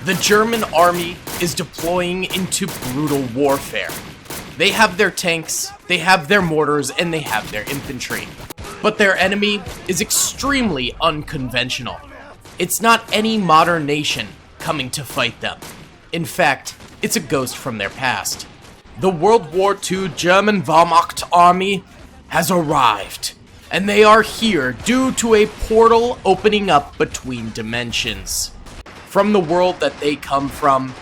The German army is deploying into brutal warfare. They have their tanks, they have their mortars, and they have their infantry. But their enemy is extremely unconventional. It's not any modern nation coming to fight them. In fact, it's a ghost from their past. The World War II German Wehrmacht Army has arrived, and they are here due to a portal opening up between dimensions. From the world that they come from,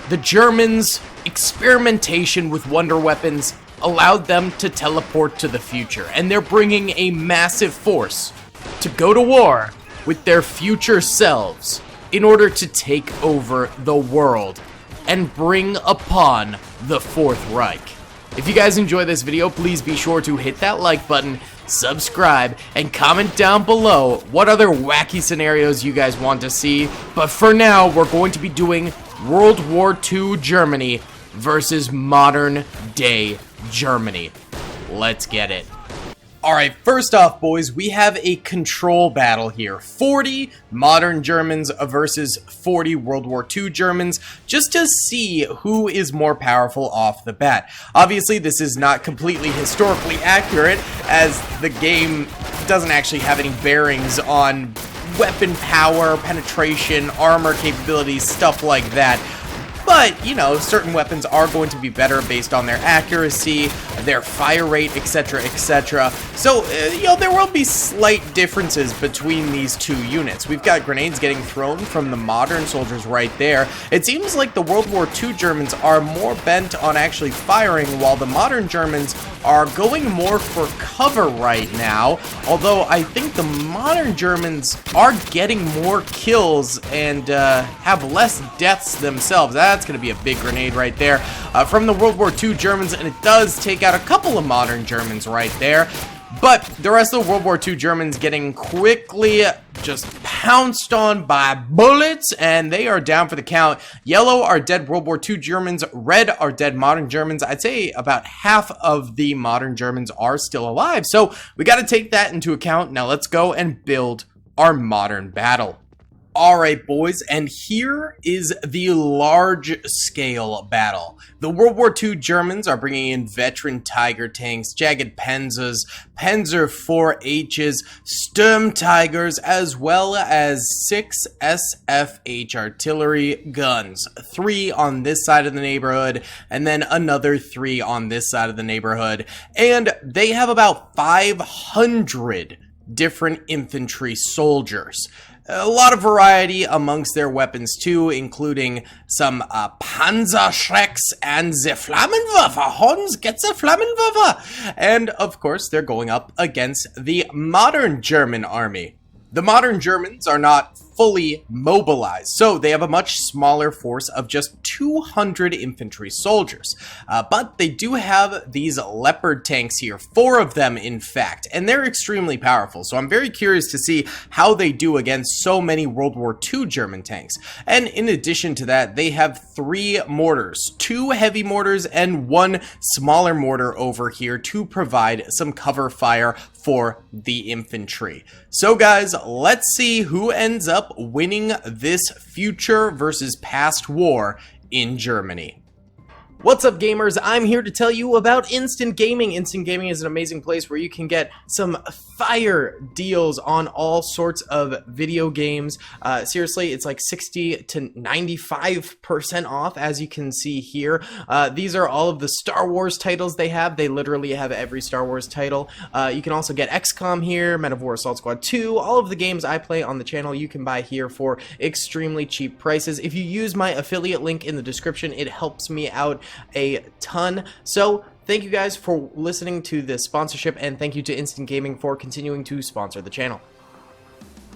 the Germans' experimentation with wonder weapons allowed them to teleport to the future, and they're bringing a massive force to go to war with their future selves in order to take over the world and bring upon the Fourth Reich. If you guys enjoy this video, please be sure to hit that like button, subscribe, and comment down below what other wacky scenarios you guys want to see. But for now, we're going to be doing World War II Germany versus modern day Germany. Let's get it. Alright, first off, boys, we have a control battle here. 40 modern Germans versus 40 World War II Germans, just to see who is more powerful off the bat. Obviously, this is not completely historically accurate, as the game doesn't actually have any bearings on weapon power, penetration, armor capabilities, stuff like that. But, you know, certain weapons are going to be better based on their accuracy, their fire rate, etc., etc. So, you know, there will be slight differences between these two units. We've got grenades getting thrown from the modern soldiers right there. It seems like the World War II Germans are more bent on actually firing, while the modern Germans are going more for cover right now. Although, I think the modern Germans are getting more kills and have less deaths themselves. That's going to be a big grenade right there from the World War II Germans, and it does take out a couple of modern Germans right there. But the rest of the World War II Germans getting quickly just pounced on by bullets, and they are down for the count. Yellow are dead World War II Germans, red are dead modern Germans. I'd say about half of the modern Germans are still alive, so we got to take that into account. Now let's go and build our modern battle. Alright, boys, and here is the large-scale battle. The World War II Germans are bringing in veteran Tiger tanks, Jagged Panzers, Panzer IVHs, Sturm Tigers, as well as 6 SFH artillery guns. 3 on this side of the neighborhood, and then another 3 on this side of the neighborhood. And they have about 500 different infantry soldiers. A lot of variety amongst their weapons too, including some Panzerschrecks and the Flammenwerfer. Hans, get the Flammenwerfer! And of course, they're going up against the modern German army. The modern Germans are not fully mobilized, so they have a much smaller force of just 200 infantry soldiers. But they do have these Leopard tanks here, 4 of them in fact, and they're extremely powerful, so I'm very curious to see how they do against so many World War II German tanks. And in addition to that, they have 3 mortars, 2 heavy mortars and 1 smaller mortar over here to provide some cover fire for the infantry. So guys, let's see who ends up winning this future versus past war in Germany. What's up, gamers? I'm here to tell you about Instant Gaming. Instant Gaming is an amazing place where you can get some fire deals on all sorts of video games. Seriously, it's like 60 to 95% off, as you can see here. These are all of the Star Wars titles they have. They literally have every Star Wars title. You can also get XCOM here, Men of War Assault Squad 2. All of the games I play on the channel you can buy here for extremely cheap prices. If you use my affiliate link in the description, it helps me out a ton. So thank you guys for listening to this sponsorship, and thank you to Instant Gaming for continuing to sponsor the channel.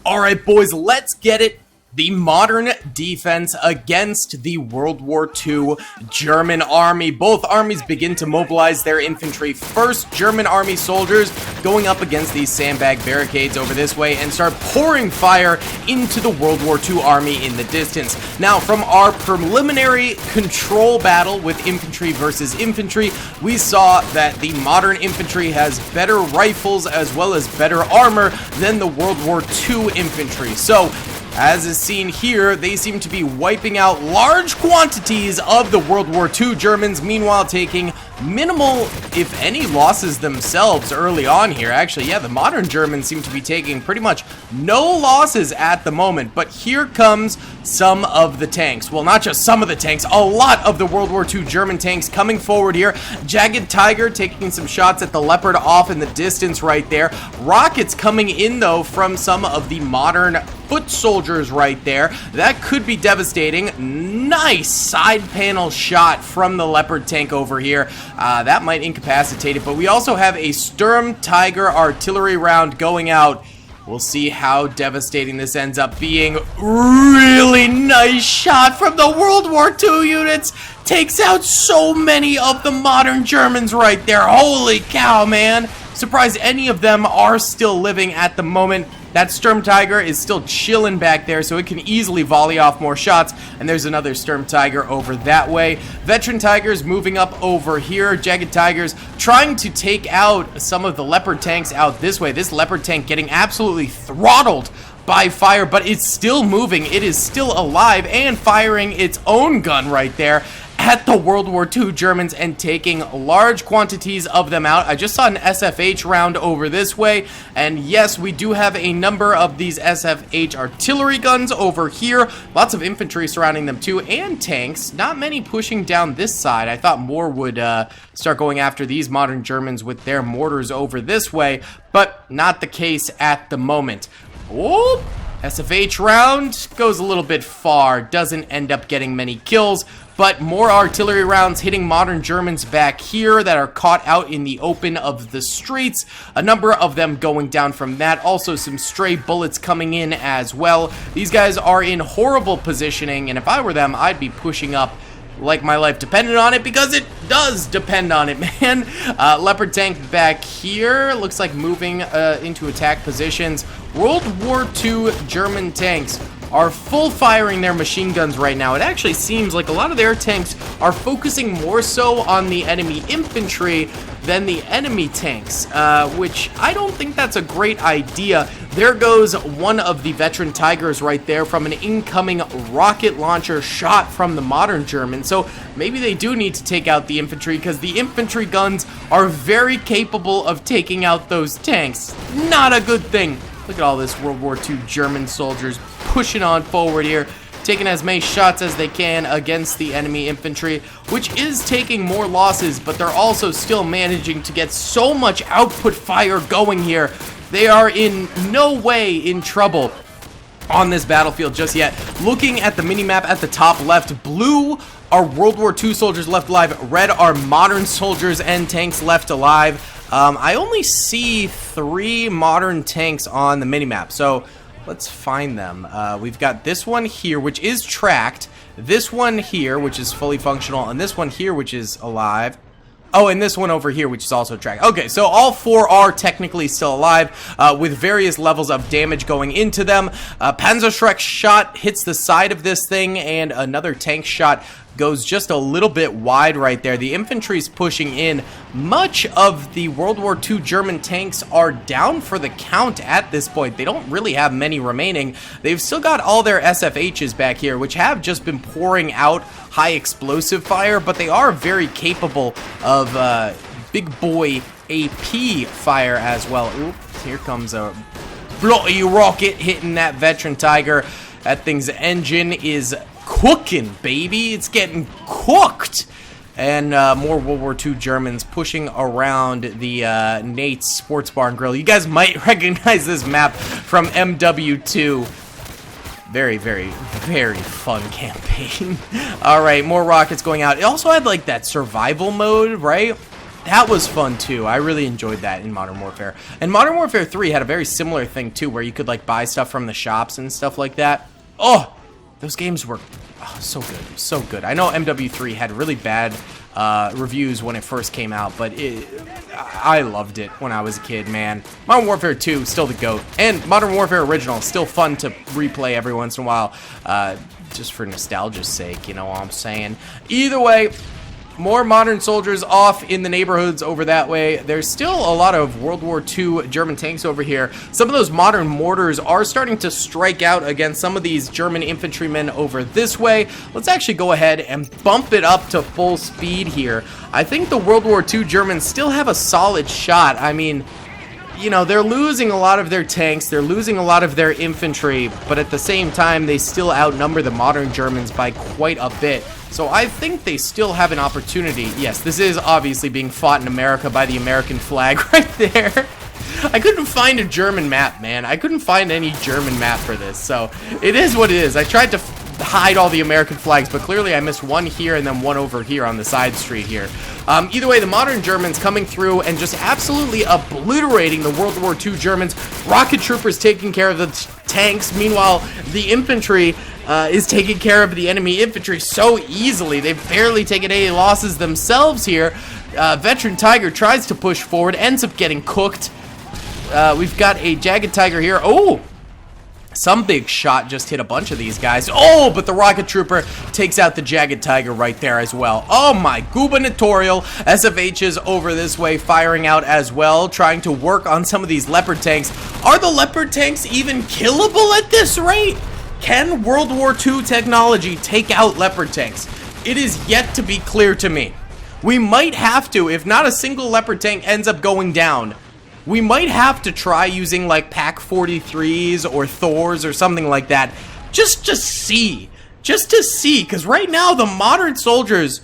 Alright, boys, let's get it. The modern defense against the World War II German army. Both armies begin to mobilize their infantry. First, German army soldiers going up against these sandbag barricades over this way and start pouring fire into the World War II army in the distance. Now, from our preliminary control battle with infantry versus infantry, we saw that the modern infantry has better rifles as well as better armor than the World War II infantry. So, As is seen here, they seem to be wiping out large quantities of the World War II Germans, meanwhile taking minimal, if any, losses themselves early on here. Actually, yeah, the modern Germans seem to be taking pretty much no losses at the moment, but here comes some of the tanks. Well, not just some of the tanks, a lot of the World War II German tanks coming forward here. Jagged Tiger taking some shots at the Leopard off in the distance right there. Rockets coming in, though, from some of the modern foot soldiers right there. That could be devastating. Nice side panel shot from the Leopard tank over here. That might incapacitate it, but we also have a Sturm Tiger artillery round going out. We'll see how devastating this ends up being. Really nice shot from the World War II units. Takes out so many of the modern Germans right there. Holy cow, man. Surprised any of them are still living at the moment. That Sturm Tiger is still chilling back there, so it can easily volley off more shots. And there's another Sturm Tiger over that way. Veteran Tigers moving up over here. Jagged Tigers trying to take out some of the Leopard tanks out this way. This Leopard tank getting absolutely throttled by fire, but it's still moving. It is still alive and firing its own gun right there at the World War II Germans and taking large quantities of them out. I just saw an SFH round over this way, and yes, we do have a number of these SFH artillery guns over here. Lots of infantry surrounding them too, and tanks. Not many pushing down this side. I thought more would start going after these modern Germans with their mortars over this way, but not the case at the moment. Oh! SFH round goes a little bit far, doesn't end up getting many kills, but more artillery rounds hitting modern Germans back here that are caught out in the open of the streets. A number of them going down from that. Also some stray bullets coming in as well. These guys are in horrible positioning, and if I were them, I'd be pushing up like my life depended on it, because it does depend on it, man. Leopard tank back here. Looks like moving into attack positions. World War II German tanks are full firing their machine guns right now. It actually seems like a lot of their tanks are focusing more so on the enemy infantry than the enemy tanks, which I don't think that's a great idea. There goes one of the veteran Tigers right there from an incoming rocket launcher shot from the modern Germans. So maybe they do need to take out the infantry, because the infantry guns are very capable of taking out those tanks. Not a good thing. Look at all this World War II German soldiers pushing on forward here, taking as many shots as they can against the enemy infantry, which is taking more losses, but they're also still managing to get so much output fire going here. They are in no way in trouble on this battlefield just yet. Looking at the minimap at the top left, blue are World War II soldiers left alive, red are modern soldiers and tanks left alive. I only see 3 modern tanks on the minimap, so let's find them. We've got this one here, which is tracked, this one here, which is fully functional, and this one here, which is alive. Oh, and this one over here, which is also tracked. Okay, so all 4 are technically still alive, with various levels of damage going into them. Panzerschreck shot hits the side of this thing, and another tank shot goes just a little bit wide right there. The infantry's pushing in. Much of the World War II German tanks are down for the count at this point. They don't really have many remaining. They've still got all their SFHs back here, which have just been pouring out high explosive fire, but they are very capable of big boy AP fire as well. Oops, here comes a bloody rocket hitting that veteran Tiger. That thing's engine is cooking, baby. It's getting cooked. And more World War II Germans pushing around the Nate's Sports Bar and Grill. You guys might recognize this map from WW2. Very, very, very fun campaign. Alright, more rockets going out. It also had like that survival mode, right? That was fun too. I really enjoyed that in Modern Warfare. And Modern Warfare 3 had a very similar thing too, where you could like buy stuff from the shops and stuff like that. Oh! Those games were so good, so good. I know MW3 had really bad reviews when it first came out, but I loved it when I was a kid, man. Modern Warfare 2, still the GOAT. And Modern Warfare Original, still fun to replay every once in a while, just for nostalgia's sake, you know what I'm saying? Either way, More modern soldiers off in the neighborhoods over that way. There's still a lot of World War II German tanks over here. Some of those modern mortars are starting to strike out against some of these German infantrymen over this way. Let's actually go ahead and bump it up to full speed here. I think the World War II Germans still have a solid shot. I mean, you know, they're losing a lot of their tanks, they're losing a lot of their infantry, but at the same time, they still outnumber the modern Germans by quite a bit. So I think they still have an opportunity. Yes, this is obviously being fought in America by the American flag right there. I couldn't find a German map, man. I couldn't find any German map for this, so it is what it is. I tried to hide all the American flags, but clearly I missed one here and then one over here on the side street here. Either way, the modern Germans coming through and just absolutely obliterating the World War II Germans. Rocket troopers taking care of the tanks. Meanwhile, the infantry is taking care of the enemy infantry so easily. They've barely taken any losses themselves here. Veteran Tiger tries to push forward, ends up getting cooked. We've got a Jagged Tiger here. Oh! Some big shot just hit a bunch of these guys. Oh, but the Rocket Trooper takes out the Jagged Tiger right there as well. Oh my gubernatorial. SFH's over this way firing out as well, trying to work on some of these Leopard tanks. Are the Leopard tanks even killable at this rate? Can World War II technology take out Leopard tanks? It is yet to be clear to me. We might have to, if not a single Leopard tank ends up going down, we might have to try using like Pack 43s or Thors or something like that, just to see, because right now the modern soldiers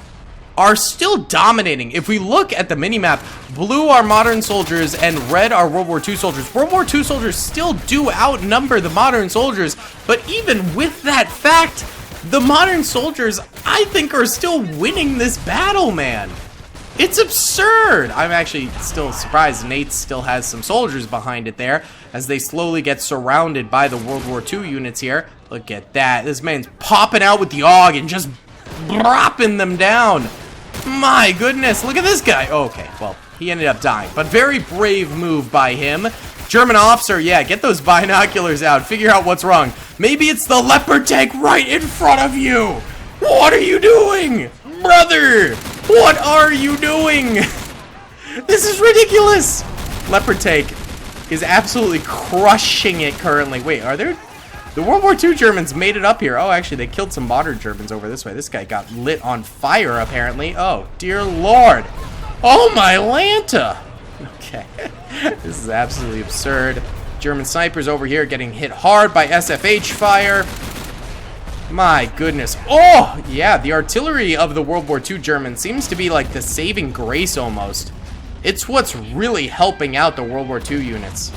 are still dominating. If we look at the minimap, blue are modern soldiers and red are World War II soldiers. World War II soldiers still do outnumber the modern soldiers, but even with that fact, the modern soldiers, I think, are still winning this battle, man. It's absurd! I'm actually still surprised Nate still has some soldiers behind it there as they slowly get surrounded by the World War II units here. Look at that. This man's popping out with the AUG and just dropping them down. My goodness, look at this guy. Oh, okay, well, he ended up dying, but very brave move by him. German officer, yeah, get those binoculars out. Figure out what's wrong. Maybe it's the Leopard tank right in front of you. What are you doing? Brother, what are you doing? This is ridiculous. Leopard tank is absolutely crushing it currently. Wait, are there... The World War II Germans made it up here. Oh, actually, they killed some modern Germans over this way. This guy got lit on fire, apparently. Oh, dear Lord. Oh, my Lanta. Okay. This is absolutely absurd. German snipers over here getting hit hard by SFH fire. My goodness. Oh, yeah, the artillery of the World War II Germans seems to be like the saving grace almost. It's what's really helping out the World War II units.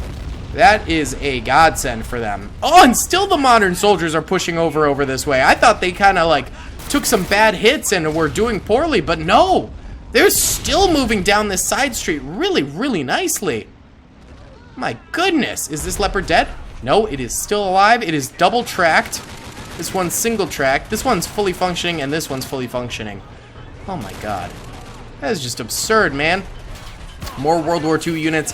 That is a godsend for them. Oh, and still the modern soldiers are pushing over this way. I thought they kind of like took some bad hits and were doing poorly, but no. They're still moving down this side street really, really nicely. My goodness. Is this leopard dead? No, it is still alive. It is double tracked. This one's single tracked. This one's fully functioning, and this one's fully functioning. Oh my god. That is just absurd, man. More World War II units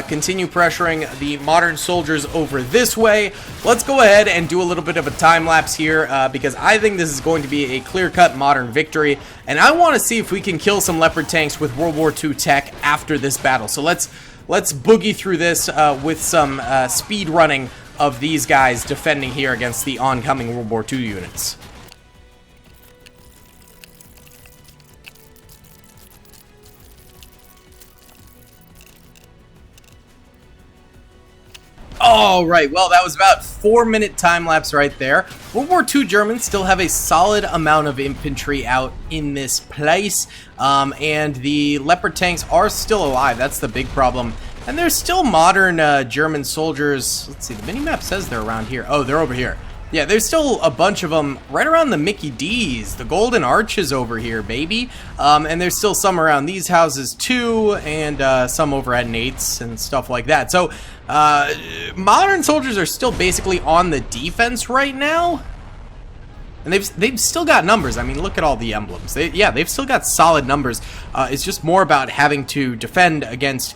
continue pressuring the modern soldiers over this way. Let's go ahead and do a little bit of a time lapse here because I think this is going to be a clear-cut modern victory, and I want to see if we can kill some Leopard tanks with World War II tech after this battle. So let's boogie through this with some speed running of these guys defending here against the oncoming World War II units. Alright, well, that was about 4-minute time lapse right there. World War II Germans still have a solid amount of infantry out in this place, and the Leopard tanks are still alive. That's the big problem. And there's still modern German soldiers. Let's see, the minimap says they're around here. Oh, they're over here. Yeah, there's still a bunch of them right around the Mickey D's. The Golden Arches over here, baby. And there's still some around these houses too, and some over at Nate's and stuff like that. So, modern soldiers are still basically on the defense right now. And they've still got numbers. I mean, look at all the emblems. They've still got solid numbers. It's just more about having to defend against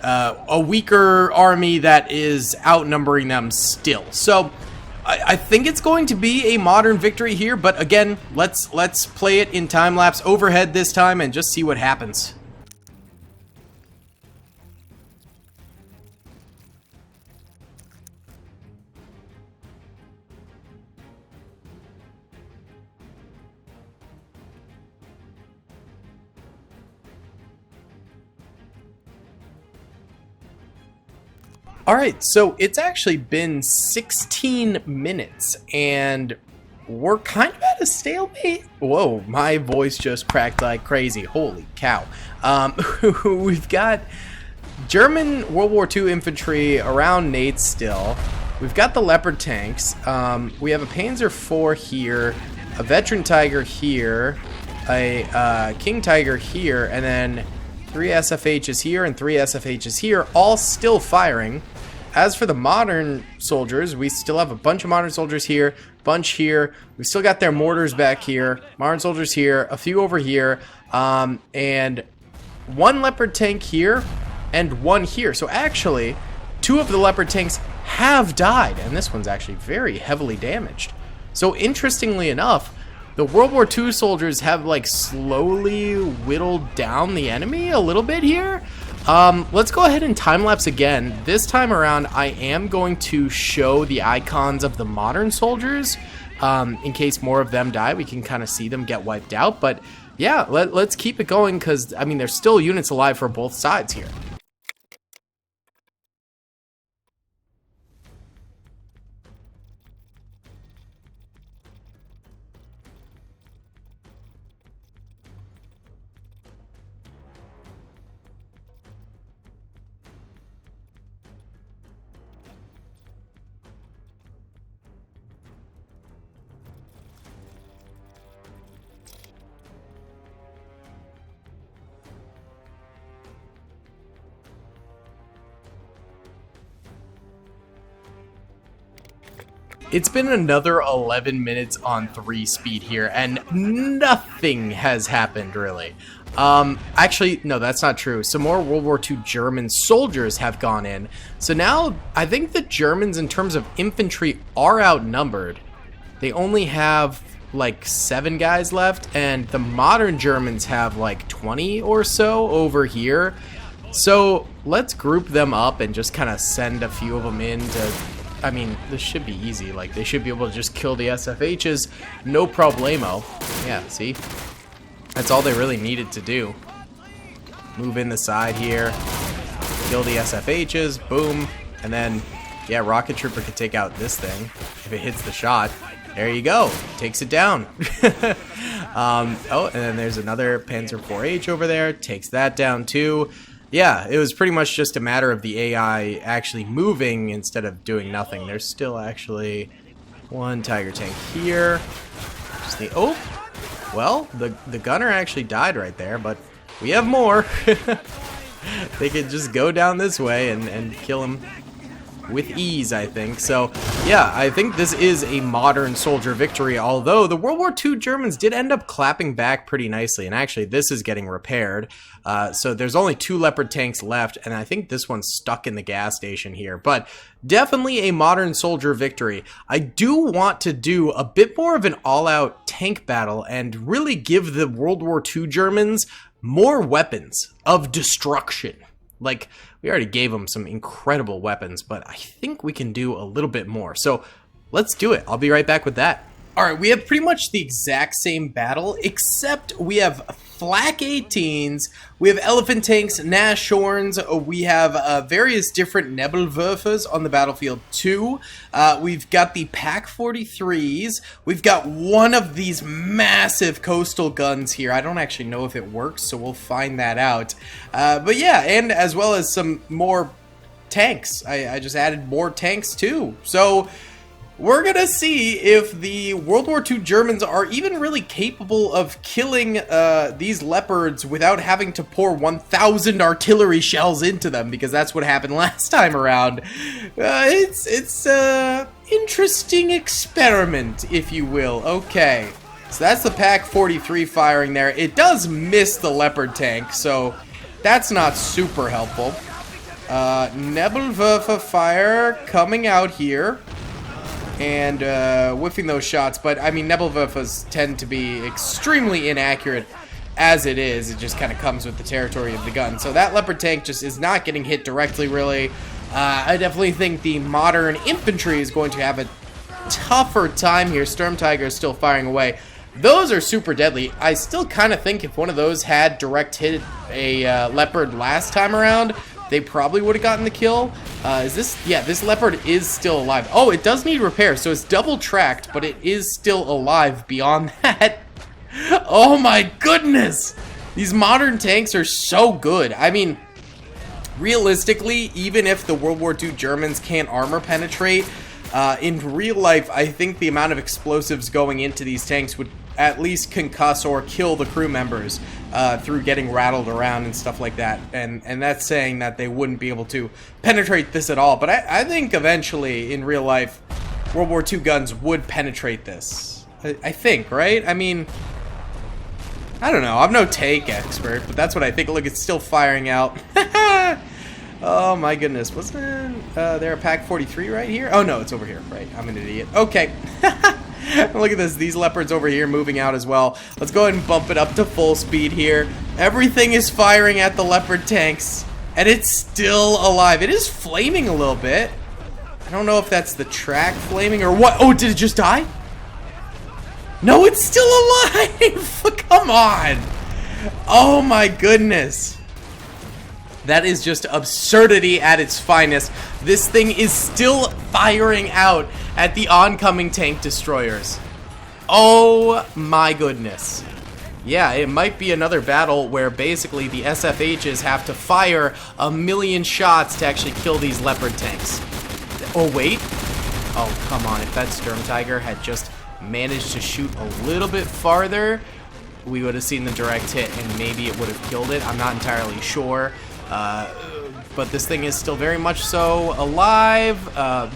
a weaker army that is outnumbering them still. So, I think it's going to be a modern victory here, but again, let's play it in time-lapse overhead this time and just see what happens. Alright, so it's actually been 16 minutes, and we're kind of at a stalemate. Whoa, my voice just cracked like crazy. Holy cow. We've got German World War II infantry around Nate still. We've got the Leopard tanks. We have a Panzer IV here, a Veteran Tiger here, a King Tiger here, and then 3 SFHs here and 3 SFHs here, all still firing. As for the modern soldiers, we still have a bunch of modern soldiers here, bunch here. We still got their mortars back here, modern soldiers here, a few over here, and 1 Leopard tank here and 1 here. So actually, 2 of the Leopard tanks have died, and this one's actually very heavily damaged. So interestingly enough, the World War II soldiers have like slowly whittled down the enemy a little bit here. Let's go ahead and time-lapse again. This time around, I am going to show the icons of the modern soldiers. In case more of them die, we can kind of see them get wiped out. But yeah, let's keep it going because, I mean, there's still units alive for both sides here. It's been another 11 minutes on 3 speed here, and nothing has happened, really. Actually, no, that's not true. Some more World War II German soldiers have gone in. So now, I think the Germans, in terms of infantry, are outnumbered. They only have, like, 7 guys left, and the modern Germans have, like, 20 or so over here. So, let's group them up and just kind of send a few of them in to... I mean, this should be easy. Like, they should be able to just kill the SFHs, no problemo. Yeah, see? That's all they really needed to do. Move in the side here, kill the SFHs, boom, and then, yeah, Rocket Trooper could take out this thing if it hits the shot. There you go, takes it down. Oh, and then there's another Panzer IV-H over there, takes that down too. Yeah, it was pretty much just a matter of the AI actually moving instead of doing nothing. There's still actually 1 Tiger tank here. Just the, oh, well, the gunner actually died right there, but we have more. They could just go down this way and kill him with ease, I think. So, yeah, I think this is a modern soldier victory, although the World War II Germans did end up clapping back pretty nicely, and actually this is getting repaired. So there's only 2 Leopard tanks left, and I think this one's stuck in the gas station here, but definitely a modern soldier victory. I do want to do a bit more of an all-out tank battle and really give the World War II Germans more weapons of destruction. Like, we already gave them some incredible weapons, but I think we can do a little bit more. So let's do it. I'll be right back with that. All right, we have pretty much the exact same battle, except we have Flak 18s, we have Elephant Tanks, Nashorns, we have various different Nebelwerfers on the battlefield too. We've got the Pak 43s, we've got one of these massive coastal guns here. I don't actually know if it works, so we'll find that out. But yeah, and as well as some more tanks. I just added more tanks too. So we're gonna see if the World War II Germans are even really capable of killing these leopards without having to pour 1,000 artillery shells into them, because that's what happened last time around. It's an interesting experiment, if you will. Okay, so that's the Pak 43 firing there. It does miss the leopard tank, so that's not super helpful. Nebelwerfer fire coming out here. and whiffing those shots. But, I mean, Nebelwerfers tend to be extremely inaccurate as it is. It just kind of comes with the territory of the gun. So that Leopard tank just is not getting hit directly, really. I definitely think the modern infantry is going to have a tougher time here. Storm Tiger is still firing away. Those are super deadly. I still kind of think if one of those had direct hit a Leopard last time around, they probably would have gotten the kill. Is this? Yeah, this Leopard is still alive. Oh, it does need repair, so it's double tracked, but it is still alive beyond that. Oh my goodness! These modern tanks are so good. I mean, realistically, even if the World War II Germans can't armor penetrate, in real life, I think the amount of explosives going into these tanks would at least concuss or kill the crew members through getting rattled around and stuff like that. And that's saying that they wouldn't be able to penetrate this at all. But I think eventually, in real life, World War II guns would penetrate this. I think, right? I mean, I don't know. I'm no tank expert, but that's what I think. Look, it's still firing out. Oh my goodness. Wasn't there a Pack 43 right here? Oh no, it's over here. Right. I'm an idiot. Okay. Look at this. These Leopards over here moving out as well. Let's go ahead and bump it up to full speed here. Everything is firing at the Leopard tanks, and it's still alive. It is flaming a little bit. I don't know if that's the track flaming or what. Oh, did it just die? No, it's still alive. Come on. Oh my goodness. That is just absurdity at its finest. This thing is still firing out at the oncoming tank destroyers. Oh my goodness. Yeah, it might be another battle where basically the SFHs have to fire 1,000,000 shots to actually kill these Leopard tanks. Oh, wait. Oh, come on. If that Sturm Tiger had just managed to shoot a little bit farther, we would have seen the direct hit and maybe it would have killed it. I'm not entirely sure. But this thing is still very much so alive.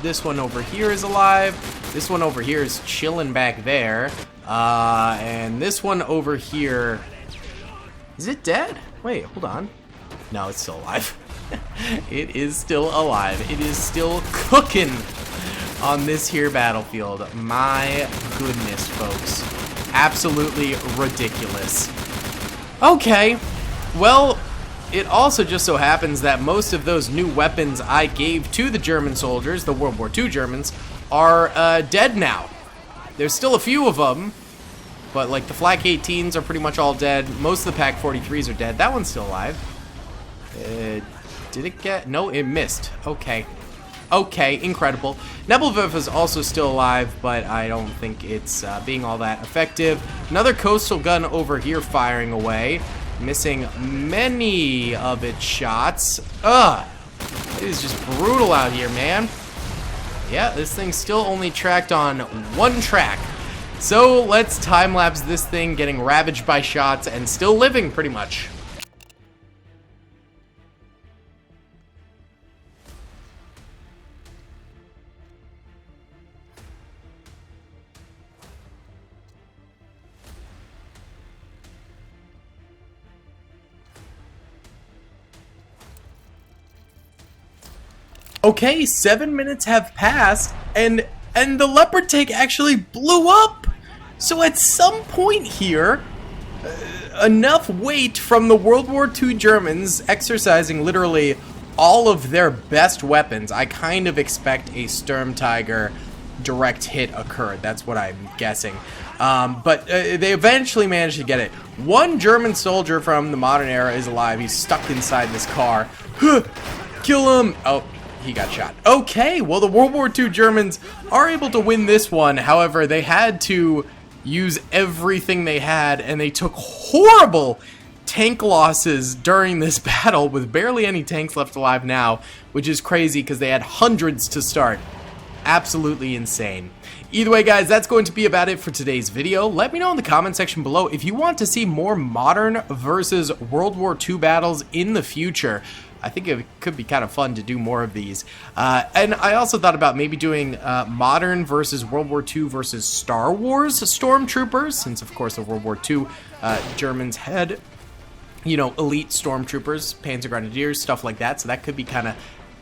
This one over here is alive. This one over here is chilling back there. And this one over here... Is it dead? Wait, hold on. No, it's still alive. It is still alive. It is still cooking on this here battlefield. My goodness, folks. Absolutely ridiculous. Okay, well... It also just so happens that most of those new weapons I gave to the German soldiers, the World War II Germans, are dead now. There's still a few of them, but like the Flak 18s are pretty much all dead. Most of the Pack 43s are dead. That one's still alive. Did it get... No, it missed. Okay. Okay, incredible. Nebelwerf is also still alive, but I don't think it's being all that effective. Another coastal gun over here firing away. Missing many of its shots. Ugh. It is just brutal out here, man. Yeah, this thing's still only tracked on one track. So let's time-lapse this thing getting ravaged by shots and still living, pretty much. Okay, 7 minutes have passed, and the Leopard tank actually blew up. So at some point here, enough weight from the World War II Germans exercising literally all of their best weapons, I kind of expect a Sturm Tiger direct hit occurred. That's what I'm guessing. But they eventually managed to get it. One German soldier from the modern era is alive. He's stuck inside this car. Kill him! Oh. He got shot. Okay, well, the World War II Germans are able to win this one. However, they had to use everything they had, and they took horrible tank losses during this battle with barely any tanks left alive now, which is crazy because they had hundreds to start. Absolutely insane. Either way, guys, that's going to be about it for today's video. Let me know in the comment section below if you want to see more modern versus World War II battles in the future. I think it could be kind of fun to do more of these. And I also thought about maybe doing modern versus World War II versus Star Wars Stormtroopers, since of course the World War II Germans had, you know, elite Stormtroopers, Panzer Grenadiers, stuff like that. So that could be kind of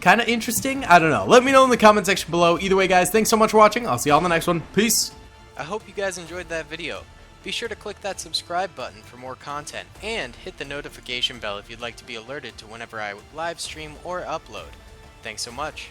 kind of interesting. I don't know. Let me know in the comment section below. Either way, guys, thanks so much for watching. I'll see y'all in the next one. Peace. I hope you guys enjoyed that video. Be sure to click that subscribe button for more content, and hit the notification bell if you'd like to be alerted to whenever I live stream or upload. Thanks so much.